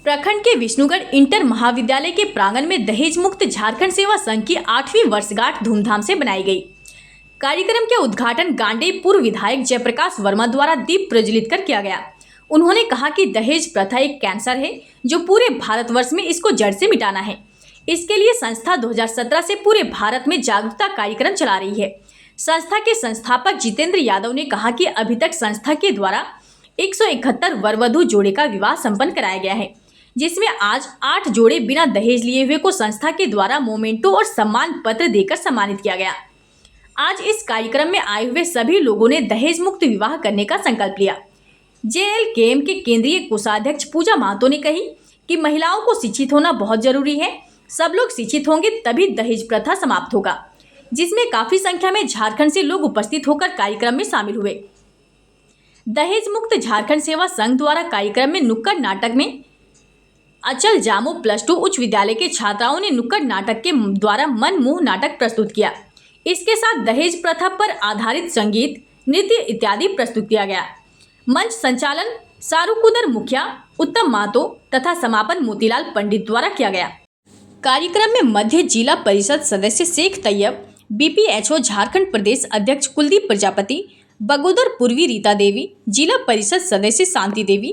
प्रखंड के विष्णुगढ़ इंटर महाविद्यालय के प्रांगण में दहेज मुक्त झारखंड सेवा संघ की 8वीं वर्षगांठ धूमधाम से बनाई गई। कार्यक्रम के उद्घाटन गांडेय पूर्व विधायक जयप्रकाश वर्मा द्वारा दीप प्रज्वलित कर किया गया। उन्होंने कहा कि दहेज प्रथा एक कैंसर है जो पूरे भारतवर्ष में इसको जड़ से मिटाना है। इसके लिए संस्था 2017 से पूरे भारत में जागरूकता कार्यक्रम चला रही है। संस्था के संस्थापक जितेंद्र यादव ने कहा कि अभी तक संस्था के द्वारा 171 वर वधू जोड़े का विवाह संपन्न कराया गया है, जिसमें आज 8 जोड़े बिना दहेज लिए हुए को संस्था के द्वारा मोमेंटो और सम्मान पत्र देकर सम्मानित किया गया। आज इस कार्यक्रम में आए हुए सभी लोगों ने दहेज मुक्त विवाह करने का संकल्प लिया। JLKM के केंद्रीय कोषाध्यक्ष पूजा महतो ने कही कि महिलाओं को शिक्षित होना बहुत जरूरी है। सब लोग शिक्षित होंगे तभी दहेज प्रथा समाप्त होगा, जिसमें काफी संख्या में झारखंड से लोग उपस्थित होकर कार्यक्रम में शामिल हुए। दहेज मुक्त झारखंड सेवा संघ द्वारा कार्यक्रम में नुक्कड़ नाटक में अचल जामो +2 उच्च विद्यालय के छात्राओं ने नुक्कड़ नाटक के द्वारा मनमोह नाटक प्रस्तुत किया। इसके साथ दहेज प्रथा पर आधारित संगीत, नृत्य इत्यादि प्रस्तुत किया गया। मंच संचालन सारूकुदर मुखिया, उत्तम महतो तथा समापन मोतीलाल पंडित द्वारा किया गया। कार्यक्रम में मध्य जिला परिषद सदस्य शेख तैयब, BPHO झारखंड प्रदेश अध्यक्ष कुलदीप प्रजापति, बगोदर पूर्वी रीता देवी, जिला परिषद सदस्य शांति देवी,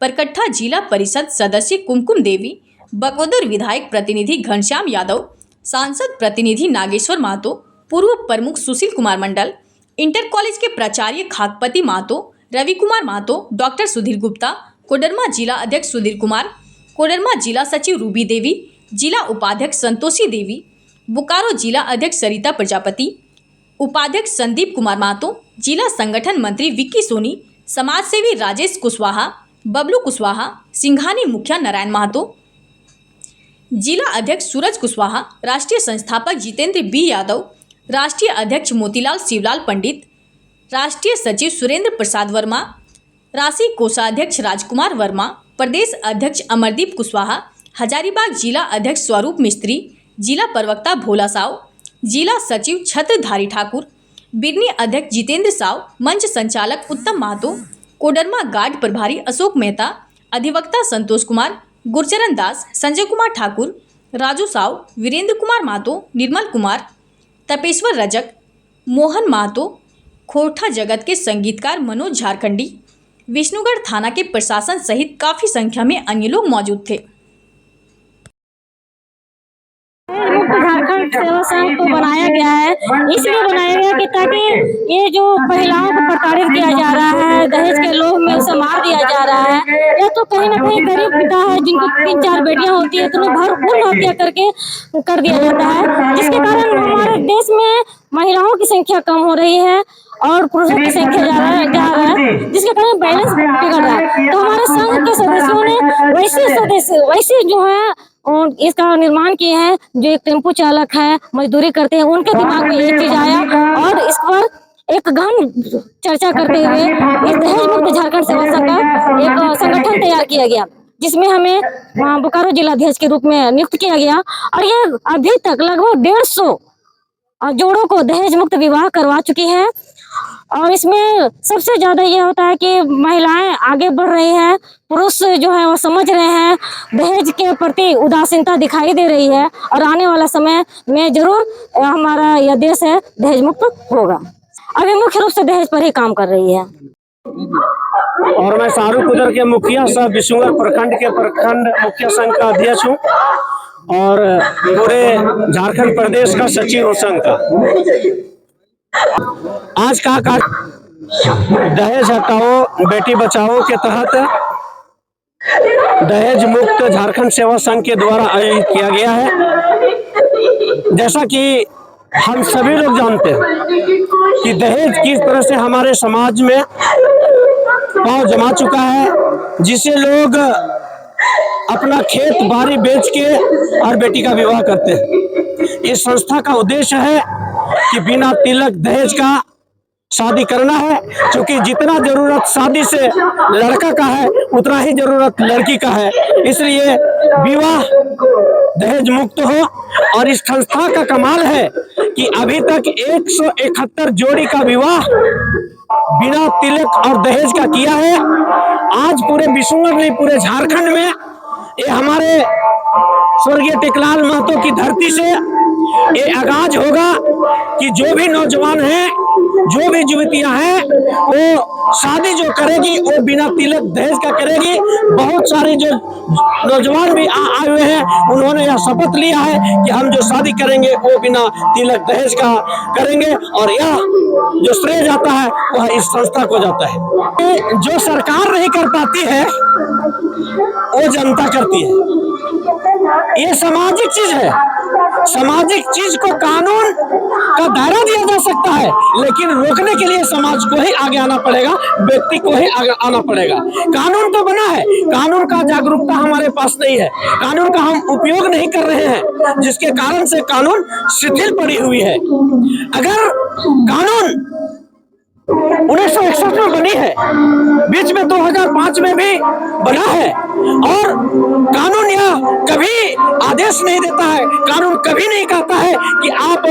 परकट्ठा जिला परिषद सदस्य कुमकुम देवी, बगोदर विधायक प्रतिनिधि घनश्याम यादव, सांसद प्रतिनिधि नागेश्वर महतो, पूर्व प्रमुख सुशील कुमार मंडल, इंटर कॉलेज के प्राचार्य खाकपति महतो, रवि कुमार महतो, डॉक्टर सुधीर गुप्ता, कोडरमा जिला अध्यक्ष सुधीर कुमार, कोडरमा जिला सचिव रूबी देवी, जिला उपाध्यक्ष संतोषी देवी, बोकारो जिला अध्यक्ष सरिता प्रजापति, उपाध्यक्ष संदीप कुमार महतो, जिला संगठन मंत्री विक्की सोनी, समाजसेवी राजेश कुशवाहा, बबलू कुशवाहा, सिंघानी मुखिया नारायण महतो, जिला अध्यक्ष सूरज कुशवाहा, राष्ट्रीय संस्थापक जितेंद्र B यादव, राष्ट्रीय अध्यक्ष मोतीलाल शिवलाल पंडित, राष्ट्रीय सचिव सुरेंद्र प्रसाद वर्मा, राशि कोषाध्यक्ष राजकुमार वर्मा, प्रदेश अध्यक्ष अमरदीप कुशवाहा, हजारीबाग जिला अध्यक्ष स्वरूप मिस्त्री, जिला प्रवक्ता भोला साव, जिला सचिव छत्रधारी ठाकुर, बिरनी अध्यक्ष जितेंद्र साव, मंच संचालक उत्तम महतो, कोडरमा गार्ड प्रभारी अशोक मेहता, अधिवक्ता संतोष कुमार, गुरचरण दास, संजय कुमार ठाकुर, राजू साव, वीरेंद्र कुमार महतो, निर्मल कुमार, तपेश्वर रजक, मोहन महतो, खोरठा जगत के संगीतकार मनोज झारखंडी, विष्णुगढ़ थाना के प्रशासन सहित काफी संख्या में अन्य लोग मौजूद थे। झारखंड सेवा संघ को बनाया गया है, इसलिए बनाया गया कि ताकि ये जो महिलाओं को प्रताड़ित किया जा रहा है, दहेज के लोभ में उसे मार दिया जा रहा है, या तो कहीं ना कहीं गरीब पिता है जिनको 3-4 बेटियां होती है तो उन्हें भरपूर हत्या करके कर दिया जाता है, जिसके कारण हमारे देश में महिलाओं की संख्या कम हो रही है और पुरुषों की संख्या जा रहा है, जिसके कारण बैलेंस बिगड़ रहा है। तो हमारे संघ के सदस्यों ने वैसे जो है और इसका निर्माण किए हैं, जो एक टेम्पो चालक है, मजदूरी करते हैं, उनके दिमाग में ये चीज आया और इस पर एक गहन चर्चा करते हुए इस दहेज मुक्त झारखंड सेवा संघ का एक संगठन तैयार किया गया, जिसमें हमें बोकारो जिलाध्यक्ष के रूप में नियुक्त किया गया। और ये अभी तक लगभग 150 जोड़ों को दहेज मुक्त विवाह करवा चुकी है। और इसमें सबसे ज्यादा ये होता है कि महिलाएं आगे बढ़ रही हैं, पुरुष जो है वो समझ रहे हैं, दहेज के प्रति उदासीनता दिखाई दे रही है और आने वाला समय में जरूर हमारा यह देश है दहेज मुक्त होगा। अभी मुख्य रूप से दहेज पर ही काम कर रही है। और मैं सारूकुदर के मुखिया सह विष्णुगढ़ प्रखंड के प्रखंड मुखिया संघ का अध्यक्ष हूँ और पूरे झारखंड प्रदेश का सचिव हूँ संघ का। आज का दहेज हटाओ बेटी बचाओ के तहत दहेज मुक्त झारखंड सेवा संघ के द्वारा आयोजित किया गया है। जैसा कि हम सभी लोग जानते हैं कि दहेज किस तरह से हमारे समाज में पांव जमा चुका है, जिसे लोग अपना खेत बाड़ी बेच के और बेटी का विवाह करते हैं। इस संस्था का उद्देश्य है कि बिना तिलक दहेज का शादी करना है, क्योंकि जितना जरूरत शादी से लड़का का है उतना ही जरूरत लड़की का है। इसलिए विवाह दहेज मुक्त हो। और इस संस्था का कमाल है कि अभी तक 171 जोड़ी का विवाह बिना तिलक और दहेज का किया है। आज पूरे विश्व में नहीं, पूरे झारखंड में ये हमारे स्वर्गीय टेकलाल महतो की धरती से ये आगाज होगा कि जो भी नौजवान हैं, जो भी युवतियां हैं, वो शादी जो करेगी वो बिना तिलक दहेज का करेगी। बहुत सारे जो नौजवान भी आए हुए हैं, उन्होंने यह शपथ लिया है कि हम जो शादी करेंगे वो बिना तिलक दहेज का करेंगे, और यह जो श्रेय जाता है वह इस संस्था को जाता है। जो सरकार नहीं कर पाती है वो जनता करती है। ये सामाजिक चीज है। सामाजिक चीज को कानून का दायरा दिया जा सकता है, लेकिन रोकने के लिए समाज को ही आगे आना पड़ेगा, व्यक्ति को ही आगे आना पड़ेगा। कानून तो बना है, कानून का जागरूकता हमारे पास नहीं है, कानून का हम उपयोग नहीं कर रहे हैं, जिसके कारण से कानून शिथिल पड़ी हुई है। अगर कानून 1961 में बनी है, बीच में 2005 में भी बना है, और कानून यह कभी आदेश नहीं देता है, कानून कभी नहीं कहता है कि आप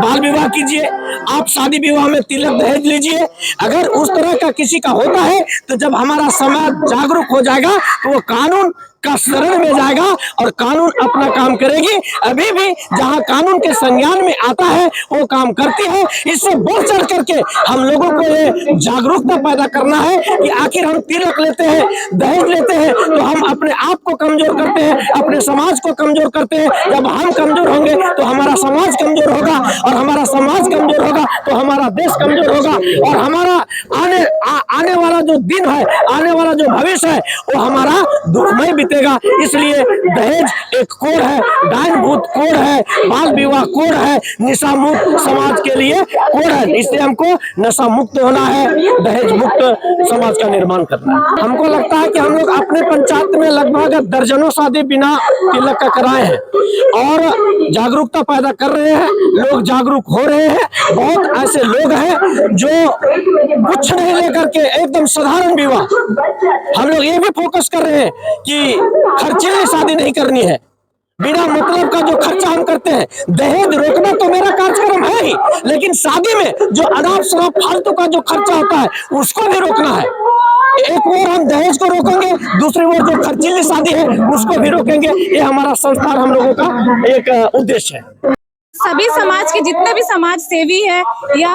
बाल विवाह कीजिए, आप शादी विवाह में तिलक दहेज लीजिए। अगर उस तरह का किसी का होता है तो जब हमारा समाज जागरूक हो जाएगा तो वो कानून का शरण में जाएगा और कानून अपना काम करेगी। अभी भी जहां कानून के संज्ञान में आता है वो काम करती है। इससे बढ़ चढ़ करके हम लोगों को ये जागरूकता पैदा करना है कि आखिर हम तिलक लेते हैं, दहेज लेते हैं तो हम अपने आप को कमजोर करते हैं, अपने समाज को कमजोर करते हैं। जब हम कमजोर होंगे तो हमारा समाज कमजोर होगा, और हमारा समाज कमजोर होगा तो हमारा देश कमजोर होगा, और हमारा आने वाला जो दिन है, आने वाला जो भविष्य है वो हमारा दुखमय बीतेगा। इसलिए दहेज एक कोड है, डायन भूत कोड है, बाल विवाह कोड है, निशा मुक्त समाज के लिए कोड है। इसलिए हमको नशा मुक्त होना है, दहेज मुक्त समाज का निर्माण करना है। हमको लगता है कि हम लोग अपने पंचायत में लगभग दर्जनों शादी बिना तिलक का कराए हैं और जागरूकता पैदा कर रहे हैं। लोग जागरूक हो रहे हैं। बहुत ऐसे लोग हैं जो कुछ नहीं लेकर के एकदम साधारण विवाह, हम लोग ये भी फोकस कर रहे हैं कि खर्चीली शादी नहीं करनी है, बिना मतलब का जो खर्चा हम करते हैं। दहेज रोकना तो मेरा कार्यक्रम है ही, लेकिन शादी में जो अनाप शनाप फालतू का जो खर्चा होता है उसको भी रोकना है। एक ओर हम दहेज को रोकेंगे, दूसरी ओर जो खर्चीली शादी है उसको भी रोकेंगे। ये हमारा संस्थान हम लोगों का एक उद्देश्य है। सभी समाज के जितने भी समाज सेवी है या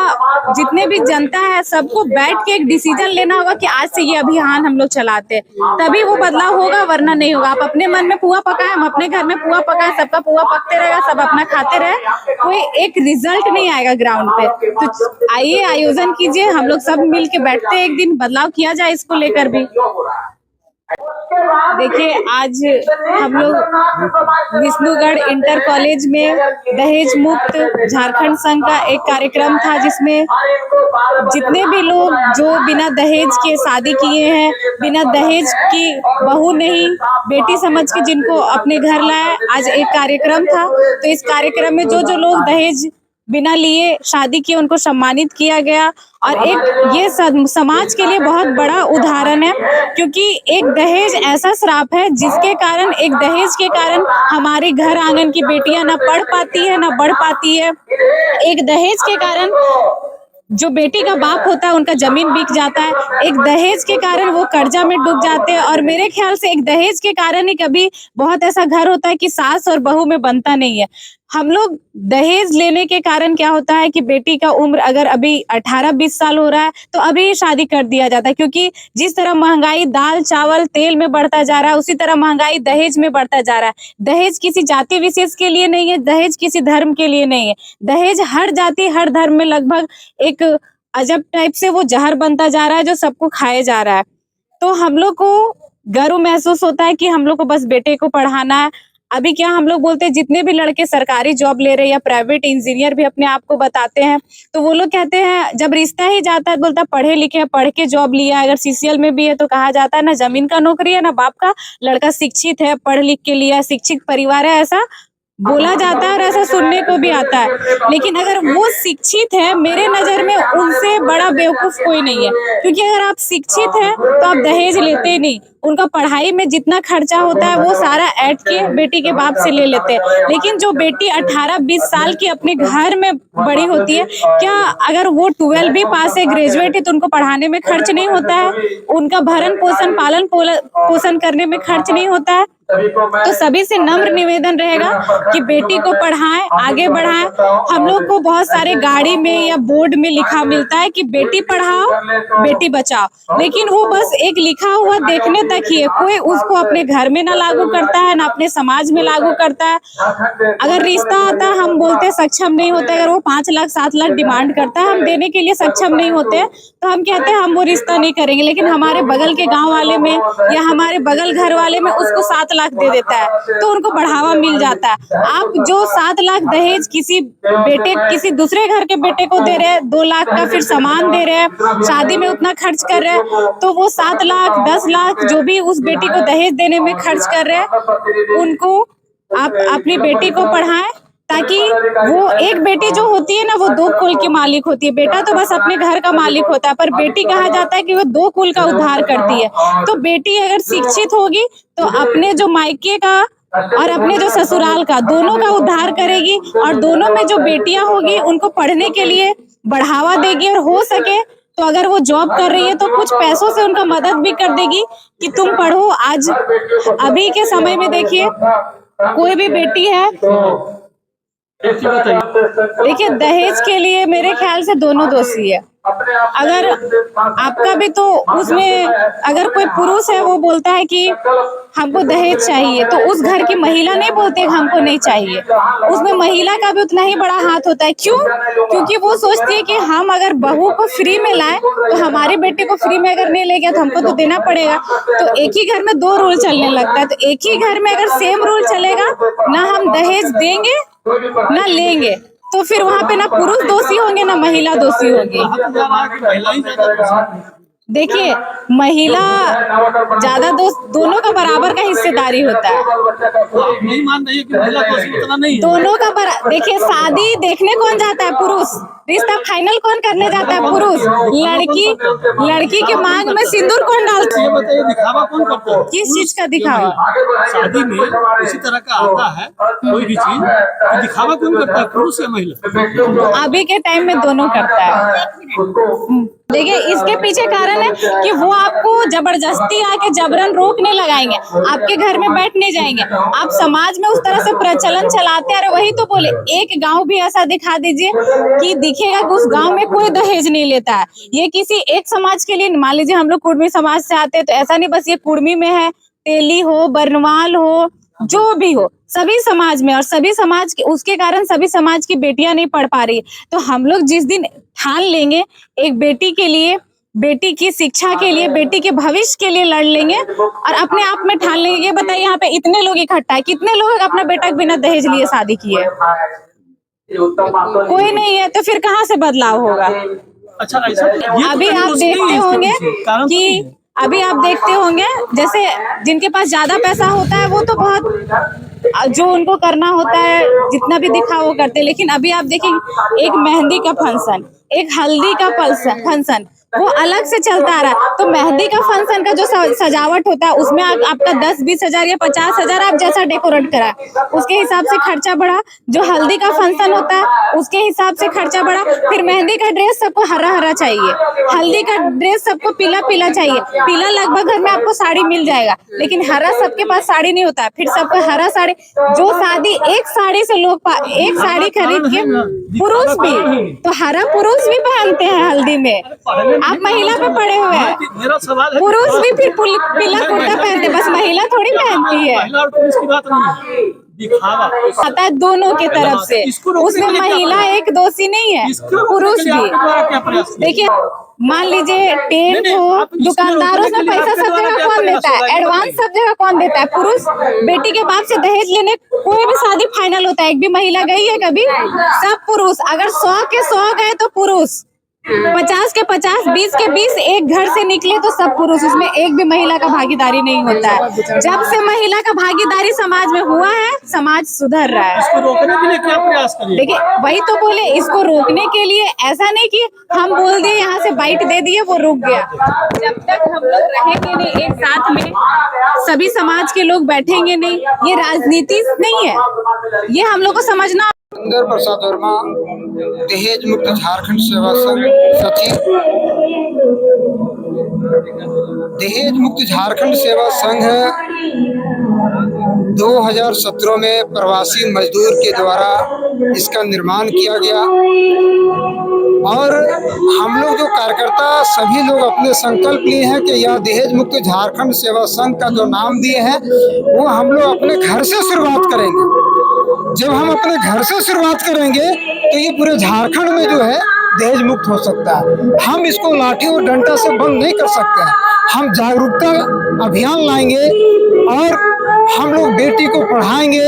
जितने भी जनता है, सबको बैठ के एक डिसीजन लेना होगा कि आज से ये अभियान हम लोग चलाते हैं, तभी वो बदलाव होगा, वरना नहीं होगा। आप अपने मन में पुआ पकाए, हम अपने घर में पुआ पकाए, सबका पुआ पकते रहेगा, सब अपना खाते रहे, कोई एक रिजल्ट नहीं आएगा ग्राउंड पे। तो आइए आयोजन कीजिए, हम लोग सब मिल के बैठते हैं, एक दिन बदलाव किया जाए इसको लेकर भी। देखिए, आज हम लोग विष्णुगढ़ इंटर कॉलेज में दहेज मुक्त झारखंड संघ का एक कार्यक्रम था, जिसमें जितने भी लोग जो बिना दहेज के शादी किए हैं, बिना दहेज की बहू नहीं बेटी समझ के जिनको अपने घर लाए, आज एक कार्यक्रम था। तो इस कार्यक्रम में जो लोग दहेज बिना लिए शादी किए उनको सम्मानित किया गया, और एक ये समाज के लिए बहुत बड़ा उदाहरण है, क्योंकि एक दहेज ऐसा श्राप है जिसके कारण, एक दहेज के कारण हमारे घर आंगन की बेटियां ना पढ़ पाती है ना बढ़ पाती है। एक दहेज के कारण जो बेटी का बाप होता है उनका जमीन बिक जाता है, एक दहेज के कारण वो कर्जा में डूब जाते हैं, और मेरे ख्याल से एक दहेज के कारण ही कभी बहुत ऐसा घर होता है कि सास और बहू में बनता नहीं है। हम लोग दहेज लेने के कारण क्या होता है कि बेटी का उम्र अगर अभी 18-20 साल हो रहा है तो अभी ही शादी कर दिया जाता है, क्योंकि जिस तरह महंगाई दाल चावल तेल में बढ़ता जा रहा है, उसी तरह महंगाई दहेज में बढ़ता जा रहा है। दहेज किसी जाति विशेष के लिए नहीं है, दहेज किसी धर्म के लिए नहीं है। दहेज हर जाति हर धर्म में लगभग एक अजब टाइप से वो जहर बनता जा रहा है जो सबको खाए जा रहा है। तो हम लोग को गर्व महसूस होता है कि हम लोग को बस बेटे को पढ़ाना है। अभी क्या हम लोग बोलते हैं, जितने भी लड़के सरकारी जॉब ले रहे हैं या प्राइवेट इंजीनियर भी अपने आप को बताते हैं, तो वो लोग कहते हैं, जब रिश्ता ही जाता है बोलता है पढ़े लिखे हैं, पढ़ के जॉब लिया है। अगर सीसीएल में भी है तो कहा जाता है ना जमीन का नौकरी है ना बाप का, लड़का शिक्षित है, पढ़ लिख के लिया, शिक्षित परिवार है, ऐसा बोला जाता है और ऐसा सुनने को भी आता है। लेकिन अगर वो शिक्षित है, मेरे नजर में उनसे बड़ा बेवकूफ कोई नहीं है, क्योंकि अगर आप शिक्षित हैं तो आप दहेज लेते ही नहीं। उनका पढ़ाई में जितना खर्चा होता है वो सारा ऐड के बेटी के बाप से ले लेते हैं। लेकिन जो बेटी 18-20 साल की अपने घर में बड़ी होती है, क्या अगर वो 12 भी पास है, ग्रेजुएट है, तो उनको पढ़ाने में खर्च नहीं होता है, उनका भरण पोषण पालन पोषण करने में खर्च नहीं होता है? तो सभी से नम्र निवेदन रहेगा कि बेटी को पढ़ाएं, आगे बढ़ाएं। हम लोग को बहुत सारे गाड़ी में या बोर्ड में लिखा मिलता है कि बेटी पढ़ाओ बेटी बचाओ, लेकिन वो बस एक लिखा हुआ देखने तक ही है। कोई उसको अपने घर में ना लागू करता है, ना अपने समाज में लागू करता है। अगर रिश्ता आता है, हम बोलते सक्षम नहीं होते, अगर वो 5 लाख 7 लाख डिमांड करता है, हम देने के लिए सक्षम नहीं होते, तो हम कहते हैं हम वो रिश्ता नहीं करेंगे। लेकिन हमारे बगल के गाँव वाले में या हमारे बगल घर वाले में उसको 7 लाख दे देता है, तो उनको बढ़ावा मिल जाता है। आप जो 7 लाख दहेज किसी दूसरे घर के बेटे को दे रहे हैं, 2 लाख का फिर सामान दे रहे हैं, शादी में उतना खर्च कर रहे हैं, तो वो 7 लाख 10 लाख जो भी उस बेटी को दहेज देने में खर्च कर रहे हैं, उनको आप अपनी बेटी को पढ़ाएं, ताकि वो एक बेटी जो होती है ना, वो 2 कुल की मालिक होती है। बेटा तो बस अपने घर का मालिक होता है, पर बेटी कहा जाता है कि वो 2 कुल का उद्धार करती है। तो बेटी अगर शिक्षित होगी तो अपने जो मायके का और अपने जो ससुराल का, दोनों का उद्धार करेगी, और दोनों में जो बेटियां होगी उनको पढ़ने के लिए बढ़ावा देगी, और हो सके तो अगर वो जॉब कर रही है तो कुछ पैसों से उनका मदद भी कर देगी कि तुम पढ़ो। आज अभी के समय में देखिए, कोई भी बेटी है, देखिए दहेज के लिए मेरे ख्याल से दोनों दोषी है। अगर आपका भी तो उसमें अगर कोई पुरुष है वो बोलता है कि हमको दहेज चाहिए, तो उस घर की महिला नहीं बोलती है कि हमको नहीं चाहिए, उसमें महिला का भी उतना ही बड़ा हाथ होता है। क्यों? क्योंकि वो सोचती है कि हम अगर बहू को फ्री में लाए तो हमारे बेटे को फ्री में अगर नहीं ले गया तो हमको तो देना पड़ेगा। तो एक ही घर में 2 रूल चलने लगता है। तो एक ही घर में अगर सेम रूल चलेगा, ना हम दहेज देंगे ना लेंगे, तो फिर वहाँ पे ना पुरुष दोषी होंगे ना महिला दोषी होगी। देखिए, महिला ज्यादा दोनों का बराबर का हिस्सेदारी होता है। नहीं मान रही है कि महिला दोषी उतना नहीं है। दोनों का देखिए, शादी देखने कौन जाता है? पुरुष। रिश्ता फाइनल कौन करने जाता है? पुरुष। लड़की के मांग में सिंदूर कौन डालता है? ये बताइए, दिखावा कौन करता है? किस चीज का दिखावा? शादी में इसी तरह का आता है कोई भी चीज, तो दिखावा कौन करता है, पुरुष या महिला? अभी के टाइम में दोनों करता है। देखिए, इसके पीछे कारण है कि वो आपको जबरदस्ती आके जबरन रोकने लगाएंगे, आपके घर में बैठने जाएंगे। आप समाज में उस तरह से प्रचलन चलाते हैं। अरे वही तो बोले, एक गांव भी ऐसा दिखा दीजिए कि दिखेगा कि उस गांव में कोई दहेज नहीं लेता है। ये किसी एक समाज के लिए, मान लीजिए हम लोग कुर्मी समाज से आते हैं, तो ऐसा नहीं बस ये कुर्मी में है, तेली हो, बरनवाल हो, जो भी हो, सभी समाज में, और सभी समाज के उसके कारण सभी समाज की बेटियां नहीं पढ़ पा रही। तो हम लोग जिस दिन ठान लेंगे एक बेटी के लिए, बेटी की शिक्षा के लिए, बेटी के भविष्य के लिए लड़ लेंगे, और अपने आप में ठान लेंगे। बताइए, यहाँ पे इतने लोग इकट्ठा है, कितने लोग अपना बेटा बिना दहेज लिए शादी किए? कोई नहीं है, तो फिर कहाँ से बदलाव होगा? अच्छा, ऐसा अभी आप देखते होंगे कि जैसे जिनके पास ज्यादा पैसा होता है वो तो बहुत जो उनको करना होता है जितना भी दिखाओ वो करते हैं। लेकिन अभी आप देखेंगे, एक मेहंदी का फंक्शन, एक हल्दी का फंक्शन, वो अलग से चलता आ रहा है। तो मेहंदी का फंक्शन का जो सजावट होता है, उसमें आपका 10-20 हजार या 50 हजार आप जैसा डेकोरेट करा, उसके हिसाब से खर्चा बढ़ा। जो हल्दी का फंक्शन होता है उसके हिसाब से खर्चा बढ़ा। फिर मेहंदी का ड्रेस सबको हरा हरा चाहिए, हल्दी का ड्रेस सबको पीला पीला चाहिए। पीला लगभग घर में आपको साड़ी मिल जाएगा, लेकिन हरा सबके पास साड़ी नहीं होता है। फिर सबको हरा साड़ी, जो शादी एक साड़ी से लोग एक साड़ी खरीद के, पुरुष भी तो हरा पुरुष भी पहनते हैं हल्दी में। आप महिला पे पड़े हुए हैं, मेरा सवाल है, पुरुष भी फिर पीला कुर्ता पहनते, बस महिला थोड़ी पहनती है। महिला और पुरुष की बात नहीं है, दिखावा आता है दोनों के तरफ से। उसमें महिला एक दोषी नहीं है, पुरुष भी। देखिए, मान लीजिए टेंट हो, दुकानदारों से पैसा सब जगह कौन देता है? एडवांस सब जगह कौन देता है? पुरुष। बेटी के बाप से दहेज लेने कोई भी शादी फाइनल होता है, एक भी महिला गई है कभी? सब पुरुष। अगर 100 के 100 गए तो पुरुष, 50 के 50, 20 के 20 एक घर से निकले तो सब पुरुष, उसमें एक भी महिला का भागीदारी नहीं होता है। जब से महिला का भागीदारी समाज में हुआ है, समाज सुधर रहा है। इसको रोकने के लिए क्या प्रयास करें? देखिए, वही तो बोले, इसको रोकने के लिए ऐसा नहीं कि हम बोल दिए यहाँ से बाइट दे दिए वो रुक गया। जब तक हम लोग रहेंगे नहीं एक साथ में, सभी समाज के लोग बैठेंगे नहीं, ये राजनीति नहीं है, ये हम लोग को समझना। सुंदर प्रसाद वर्मा, दहेज मुक्त झारखंड सेवा संघ सचिव। दहेज मुक्त झारखंड सेवा संघ 2017 में प्रवासी मजदूर के द्वारा इसका निर्माण किया गया और हम लोग जो कार्यकर्ता सभी लोग अपने संकल्प लिए हैं कि यह दहेज मुक्त झारखंड सेवा संघ का जो नाम दिए हैं वो हम लोग अपने घर से शुरुआत करेंगे। जब हम अपने घर से शुरुआत करेंगे तो ये पूरे झारखंड में जो है दहेज मुक्त हो सकता है। हम इसको लाठी और डंडा से बंद नहीं कर सकते हैं। हम जागरूकता अभियान लाएंगे और हम लोग बेटी को पढ़ाएंगे,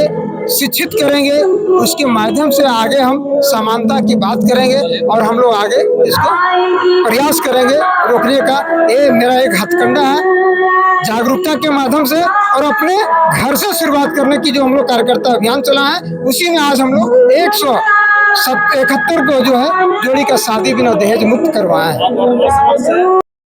शिक्षित करेंगे, उसके माध्यम से आगे हम समानता की बात करेंगे और हम लोग आगे इसको प्रयास करेंगे रोकने का। ये मेरा एक हथकंडा है जागरूकता के माध्यम से और अपने घर से शुरुआत करने की जो हम लोग कार्यकर्ता अभियान चला है उसी में आज हम लोग 171 को जो है जोड़ी का शादी बिना दहेज मुक्त करवाए हैं।